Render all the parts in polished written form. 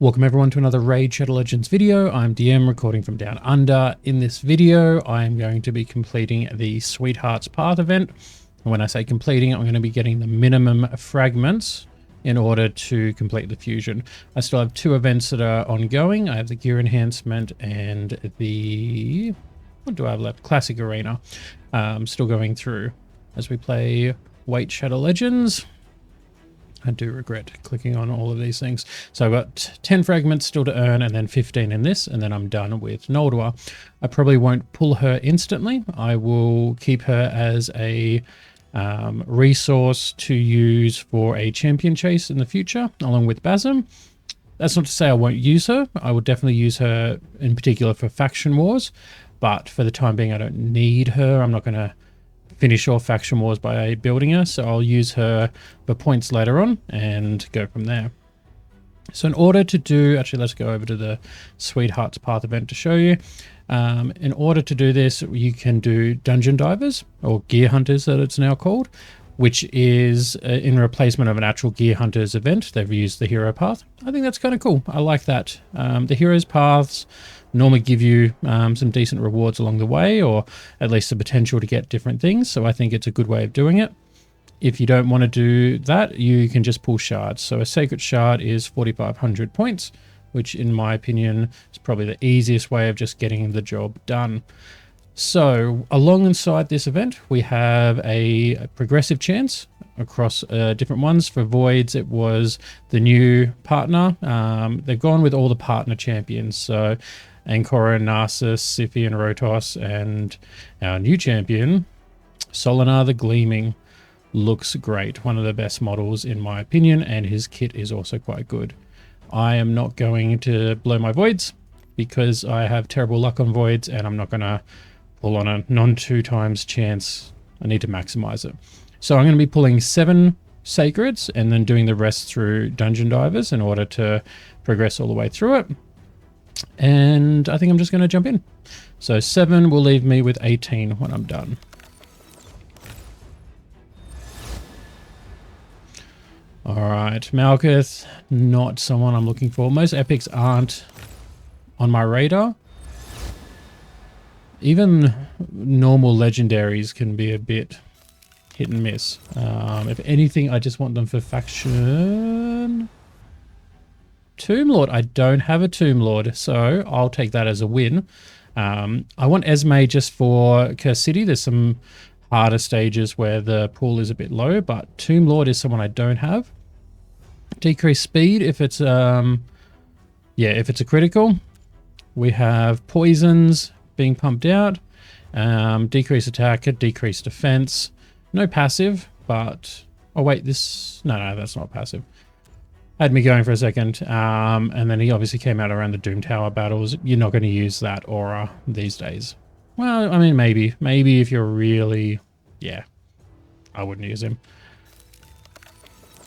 Welcome everyone to another Raid Shadow Legends video. I'm DM recording from Down Under. In this video, I am going to be completing the Sweetheart's Path event. And when I say completing, I'm going to be getting the minimum fragments in order to complete the fusion. I still have two events that are ongoing. I have the gear enhancement and the, what do I have left? Classic Arena. Still going through as we play Raid Shadow Legends. I do regret clicking on all of these things. So I've got 10 fragments still to earn and then 15 in this, and then I'm done with Noldor. I probably won't pull her instantly. I will keep her as a resource to use for a champion chase in the future, along with Bazum. That's not to say I won't use her. I will definitely use her in particular for faction wars, but for the time being I don't need her. I'm not going to finish off faction wars by building her, so I'll use her for points later on and go from there. So in order to do, actually let's go over to the Sweetheart's Path event to show you. In order to do this, you can do Dungeon Divers, or Gear Hunters that it's now called, which is in replacement of an actual Gear Hunters event. They've used the Hero Path. I think that's kind of cool. I like that. The Heroes Paths normally give you some decent rewards along the way, or at least the potential to get different things. So I think it's a good way of doing it. If you don't want to do that, you can just pull shards. So a Sacred Shard is 4,500 points, which in my opinion is probably the easiest way of just getting the job done. So alongside this event, we have a progressive chance across different ones. For Voids, it was the new partner. They've gone with all the partner champions. So Ancora, Narcissus, Siphian, Rotos, and our new champion, Solinar the Gleaming, looks great. One of the best models in my opinion, and his kit is also quite good. I am not going to blow my Voids because I have terrible luck on Voids, and I'm not going to pull on a non-2 times chance. I need to maximize it. So I'm going to be pulling 7 Sacreds and then doing the rest through Dungeon Divers in order to progress all the way through it. And I think I'm just going to jump in. So 7 will leave me with 18 when I'm done. Alright, Malkuth, not someone I'm looking for. Most epics aren't on my radar. Even normal legendaries can be a bit hit and miss. If anything, I just want them for faction. Tomb Lord. I don't have a Tomb Lord, so I'll take that as a win. I want Esme just for Curse City. There's some harder stages where the pool is a bit low, but Tomb Lord is someone I don't have. Decrease speed if it's if it's a critical. We have poisons being pumped out. Decrease attack, decrease defense. No passive, but oh wait, this no, that's not passive. Had me going for a second, and then he obviously came out around the Doom Tower battles. You're not going to use that aura these days. Well, I mean, maybe if you're really, yeah, I wouldn't use him.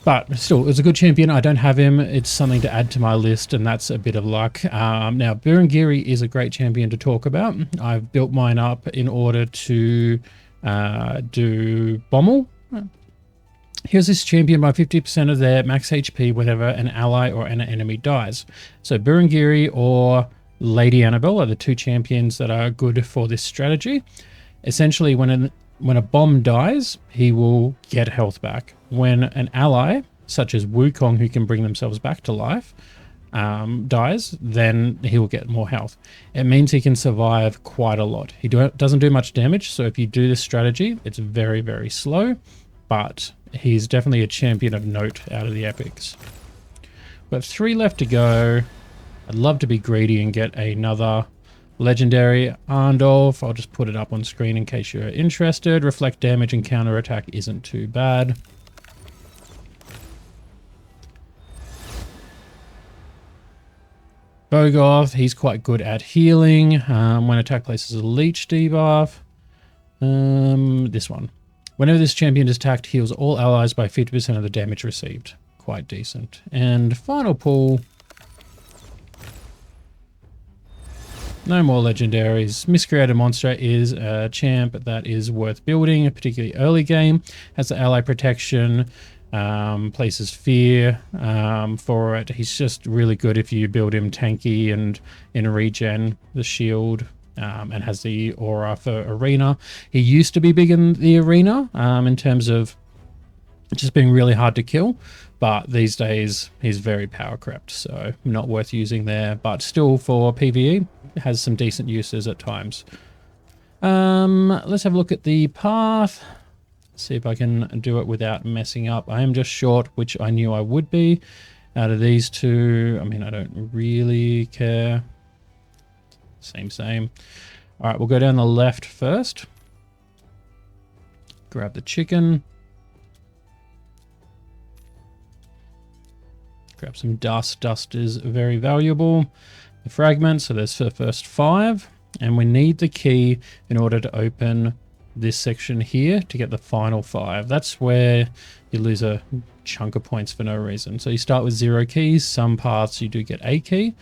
But still, it's a good champion. I don't have him. It's something to add to my list, and that's a bit of luck. Now, Burungiri is a great champion to talk about. I've built mine up in order to do Bommel. Here's this champion by 50% of their max HP whenever an ally or an enemy dies. So Burungiri or Lady Annabelle are the two champions that are good for this strategy. Essentially, when a bomb dies, he will get health back. When an ally, such as Wukong, who can bring themselves back to life, dies, then he will get more health. It means he can survive quite a lot. He doesn't do much damage, so if you do this strategy, it's very, very slow, but he's definitely a champion of note out of the epics. We have 3 left to go. I'd love to be greedy and get another legendary Arndolf. I'll just put it up on screen in case you're interested. Reflect damage and counter attack isn't too bad. Bogoth, he's quite good at healing. When attack places a leech debuff. This one. Whenever this champion is attacked, heals all allies by 50% of the damage received. Quite decent. And final pull. No more legendaries. Miscreated Monster is a champ that is worth building, particularly early game. Has the ally protection. places fear for it. He's just really good if you build him tanky and in regen, the shield, and has the aura for arena. He used to be big in the arena in terms of just being really hard to kill, but these days he's very power crept, so not worth using there, but still for PvE has some decent uses at times. Let's have a look at the path. See if I can do it without messing up. I am just short, which I knew I would be. Out of these two, I mean, I don't really care. Same. All right, we'll go down the left first. Grab the chicken. Grab some dust. Dust is very valuable. The fragments, so there's the first 5. And we need the key in order to open this section here to get the final 5. That's where you lose a chunk of points for no reason. So you start with 0 keys. Some paths you do get a key,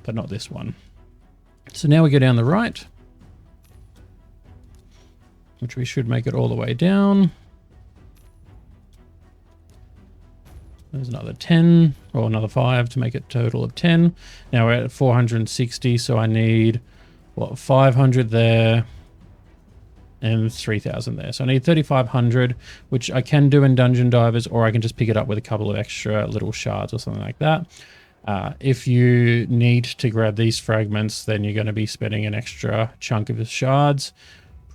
but not this one. So now we go down the right, which we should make it all the way down. There's another 10 or another 5 to make it a total of 10. Now we're at 460, so I need, what, 500 there and 3,000 there. So I need 3,500, which I can do in Dungeon Divers, or I can just pick it up with a couple of extra little shards or something like that. If you need to grab these fragments, then you're going to be spending an extra chunk of the shards,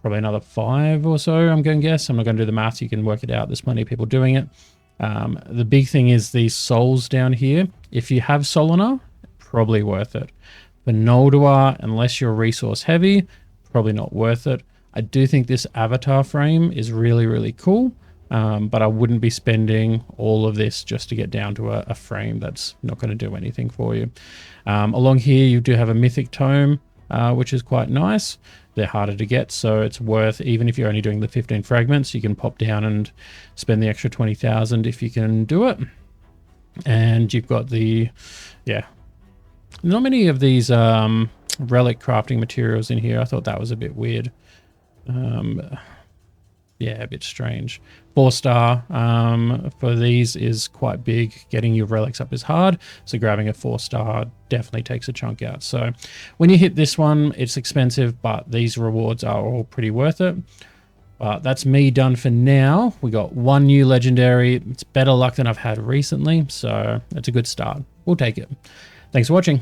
probably another 5 or so, I'm going to guess. I'm not going to do the math. You can work it out. There's plenty of people doing it. The big thing is these souls down here. If you have Solana, probably worth it. For Noldor, unless you're resource heavy, probably not worth it. I do think this avatar frame is really, really cool. But I wouldn't be spending all of this just to get down to a frame that's not going to do anything for you. Along here, you do have a mythic tome, which is quite nice. They're harder to get, so it's worth, even if you're only doing the 15 fragments, you can pop down and spend the extra 20,000 if you can do it. And you've got the, yeah, not many of these relic crafting materials in here. I thought that was a bit weird. Yeah, a bit strange. 4-star for these is quite big. Getting your relics up is hard, so grabbing a 4-star definitely takes a chunk out. So when you hit this one, it's expensive, but these rewards are all pretty worth it. But that's me done for now. We got 1 new legendary. It's better luck than I've had recently, so it's a good start. We'll take it. Thanks for watching.